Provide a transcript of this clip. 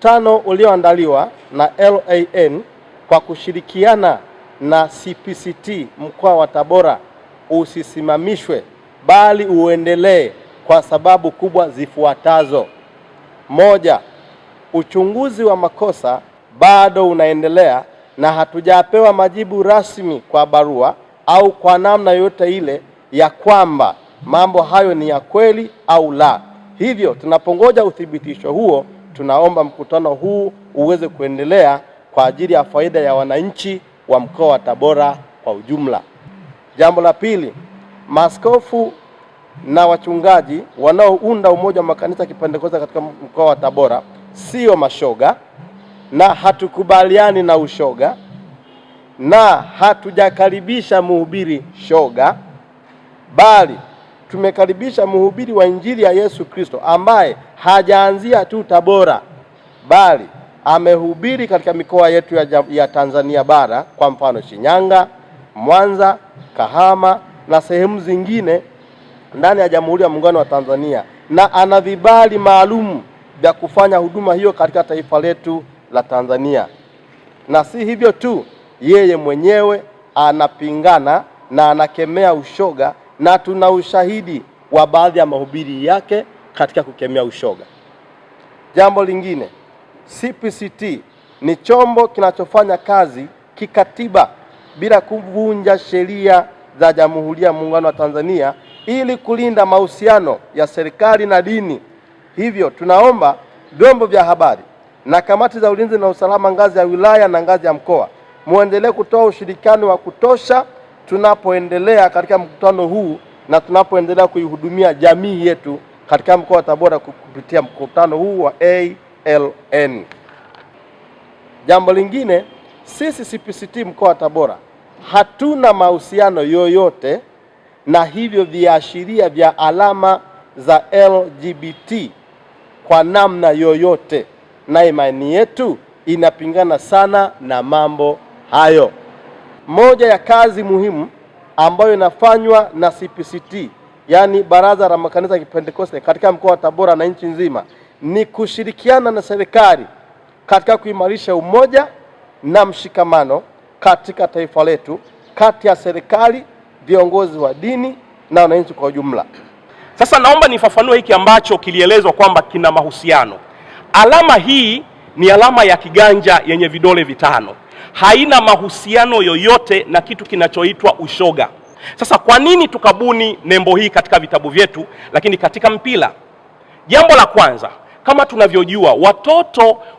Mkutano ulioandaliwa na LAN kwa kushirikiana na CPCT mkoa wa Tabora usisimamishwe bali uendelee kwa sababu kubwa zifuatazo. Moja, uchunguzi wa makosa bado unaendelea na hatujapewa majibu rasmi kwa barua au kwa namna yoyote ile ya kwamba mambo hayo ni ya kweli au la. Hivyo tunapongoja uthibitisho huo, tunaomba mkutano huu uweze kuendelea kwa ajili ya faida ya wananchi wa mkoa wa Tabora kwa ujumla. Jambo la pili, maaskofu na wachungaji wanaounda umoja wa makanisa Kipentekoste katika mkoa wa Tabora sio mashoga na hatukubaliani na ushoga na hatujakaribisha mhubiri shoga, bali tumekaribisha mhubiri wa Injili ya Yesu Kristo ambaye hajaanzia tu Tabora bali amehubiri katika mikoa yetu ya Tanzania bara, kwa mfano Shinyanga, Mwanza, Kahama na sehemu zingine ndani ya Jamhuri ya Muungano wa Tanzania, na ana vibali maalum vya kufanya huduma hiyo katika taifa letu la Tanzania. Na si hivyo tu, yeye mwenyewe anapingana na anakemea ushoga, na tuna ushahidi wa baadhi ya mahubiri yake katika kukemea ushoga. Jambo lingine, CPCT ni chombo kinachofanya kazi kikatiba bila kuvunja sheria za Jamhuri ya Muungano wa Tanzania ili kulinda mahusiano ya serikali na dini. Hivyo tunaomba vyombo vya habari na kamati za ulinzi na usalama ngazi ya wilaya na ngazi ya mkoa muendelee kutoa ushirikiano wa kutosha tunapoendelea katika mkutano huu na tunapoendelea kuihudumia jamii yetu katika mkoa wa Tabora kupitia mkutano huu wa ALN. Jambo lingine, sisi CPCT mkoa wa Tabora hatuna mahusiano yoyote na hivyo viashiria vya alama za LGBT kwa namna yoyote, na imani yetu inapingana sana na mambo hayo. Moja ya kazi muhimu ambayo inafanywa na CPCT, yani Baraza la Makanisa ya Kipentekoste katika mkoa wa Tabora na nchi nzima, ni kushirikiana na serikali katika kuimarisha umoja na mshikamano katika taifa letu, kati ya serikali, viongozi wa dini na wananchi kwa ujumla. Sasa naomba nifafanue hiki ambacho kilielezwa kwamba kina mahusiano. Alama hii ni alama ya kiganja yenye vidole vitano. Haina mahusiano yoyote na kitu kinachoitwa ushoga. Sasa kwa nini tukabuni nembo hii katika vitabu vyetu lakini katika mpira? Jambo la kwanza, kama tunavyojua, watoto